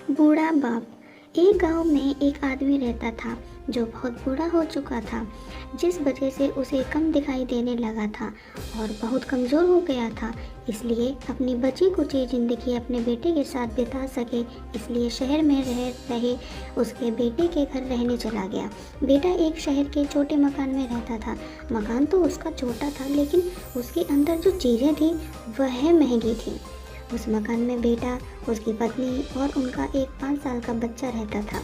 बूढ़ा बाप। एक गांव में एक आदमी रहता था जो बहुत बूढ़ा हो चुका था, जिस वजह से उसे कम दिखाई देने लगा था और बहुत कमज़ोर हो गया था। इसलिए अपनी बची कुची ज़िंदगी अपने बेटे के साथ बिता सके, इसलिए शहर में रह रहे उसके बेटे के घर रहने चला गया। बेटा एक शहर के छोटे मकान में रहता था। मकान तो उसका छोटा था, लेकिन उसके अंदर जो चीज़ें थी वह महंगी थी। उस मकान में बेटा, उसकी पत्नी और उनका एक 5 साल का बच्चा रहता था।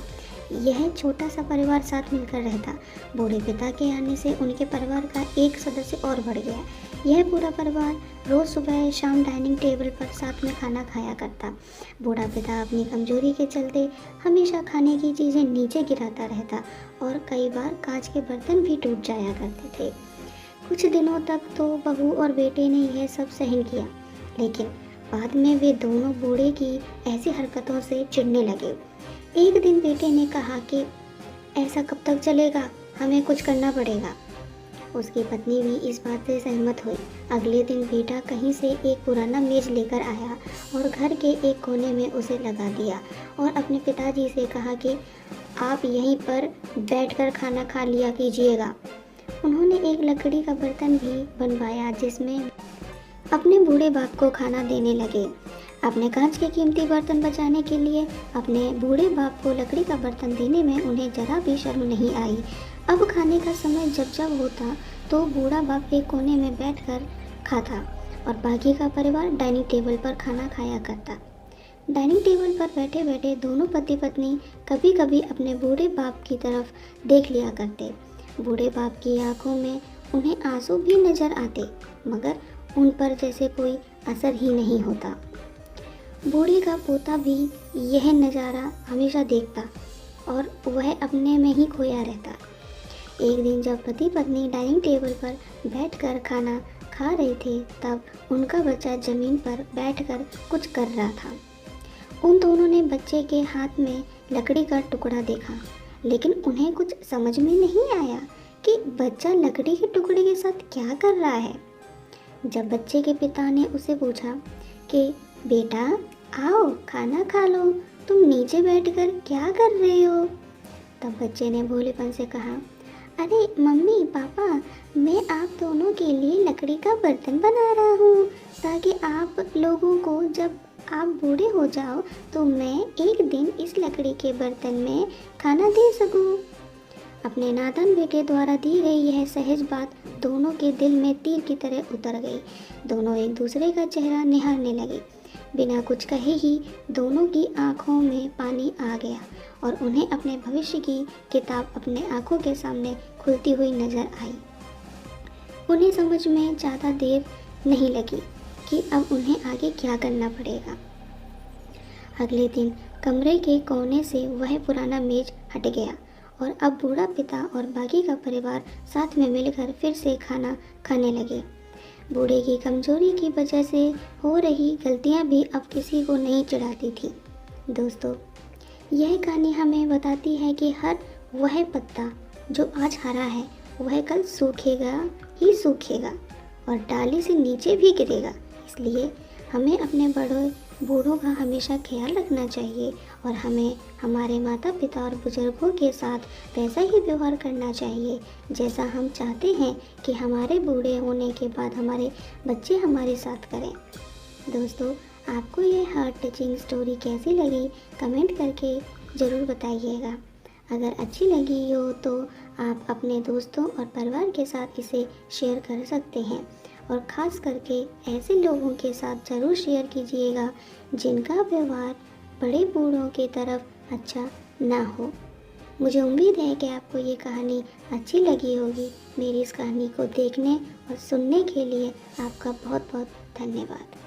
यह छोटा सा परिवार साथ मिलकर रहता। बूढ़े पिता के आने से उनके परिवार का एक सदस्य और बढ़ गया। यह पूरा परिवार रोज़ सुबह शाम डाइनिंग टेबल पर साथ में खाना खाया करता। बूढ़ा पिता अपनी कमजोरी के चलते हमेशा खाने की चीज़ें नीचे गिराता रहता और कई बार कांच के बर्तन भी टूट जाया करते थे। कुछ दिनों तक तो बहू और बेटे ने यह सब सहन किया, लेकिन बाद में वे दोनों बूढ़े की ऐसी हरकतों से चिढ़ने लगे। एक दिन बेटे ने कहा कि ऐसा कब तक चलेगा, हमें कुछ करना पड़ेगा। उसकी पत्नी भी इस बात से सहमत हुई। अगले दिन बेटा कहीं से एक पुराना मेज लेकर आया और घर के एक कोने में उसे लगा दिया और अपने पिताजी से कहा कि आप यहीं पर बैठकर खाना खा लिया कीजिएगा। उन्होंने एक लकड़ी का बर्तन भी बनवाया जिसमें अपने बूढ़े बाप को खाना देने लगे। अपने कांच के कीमती बर्तन बचाने के लिए अपने बूढ़े बाप को लकड़ी का बर्तन देने में उन्हें जरा भी शर्म नहीं आई। अब खाने का समय जब होता तो बूढ़ा बाप एक कोने में बैठकर खाता और बाकी का परिवार डाइनिंग टेबल पर खाना खाया करता। डाइनिंग टेबल पर बैठे बैठे दोनों पति पत्नी कभी कभी अपने बूढ़े बाप की तरफ देख लिया करते। बूढ़े बाप की आंखों में उन्हें आंसू भी नजर आते, मगर उन पर जैसे कोई असर ही नहीं होता। बूढ़े का पोता भी यह नज़ारा हमेशा देखता और वह अपने में ही खोया रहता। एक दिन जब पति पत्नी डाइनिंग टेबल पर बैठकर खाना खा रहे थे, तब उनका बच्चा ज़मीन पर बैठकर कुछ कर रहा था। उन दोनों ने बच्चे के हाथ में लकड़ी का टुकड़ा देखा, लेकिन उन्हें कुछ समझ में नहीं आया कि बच्चा लकड़ी के टुकड़े के साथ क्या कर रहा है। जब बच्चे के पिता ने उसे पूछा कि बेटा आओ खाना खा लो, तुम नीचे बैठकर क्या कर रहे हो, तब बच्चे ने भोलेपन से कहा, अरे मम्मी पापा, मैं आप दोनों के लिए लकड़ी का बर्तन बना रहा हूँ ताकि आप लोगों को जब आप बूढ़े हो जाओ तो मैं एक दिन इस लकड़ी के बर्तन में खाना दे सकूँ। अपने नादान बेटे द्वारा दी गई यह सहज बात दोनों के दिल में तीर की तरह उतर गई। दोनों एक दूसरे का चेहरा निहारने लगे। बिना कुछ कहे ही दोनों की आंखों में पानी आ गया और उन्हें अपने भविष्य की किताब अपने आंखों के सामने खुलती हुई नजर आई। उन्हें समझ में ज़्यादा देर नहीं लगी कि अब उन्हें आगे क्या करना पड़ेगा। अगले दिन कमरे के कोने से वह पुराना मेज हट गया और अब बूढ़ा पिता और बाकी का परिवार साथ में मिलकर फिर से खाना खाने लगे। बूढ़े की कमजोरी की वजह से हो रही गलतियां भी अब किसी को नहीं चिढ़ाती थी। दोस्तों, यह कहानी हमें बताती है कि हर वह पत्ता जो आज हरा है वह कल सूखेगा ही सूखेगा और डाली से नीचे भी गिरेगा। इसलिए हमें अपने बूढ़ों का हमेशा ख्याल रखना चाहिए और हमें हमारे माता पिता और बुजुर्गों के साथ वैसा ही व्यवहार करना चाहिए जैसा हम चाहते हैं कि हमारे बूढ़े होने के बाद हमारे बच्चे हमारे साथ करें। दोस्तों, आपको ये हार्ट टचिंग स्टोरी कैसी लगी कमेंट करके ज़रूर बताइएगा। अगर अच्छी लगी हो तो आप अपने दोस्तों और परिवार के साथ इसे शेयर कर सकते हैं और ख़ास करके ऐसे लोगों के साथ ज़रूर शेयर कीजिएगा जिनका व्यवहार बड़े बूढ़ों की तरफ अच्छा ना हो। मुझे उम्मीद है कि आपको ये कहानी अच्छी लगी होगी। मेरी इस कहानी को देखने और सुनने के लिए आपका बहुत बहुत धन्यवाद।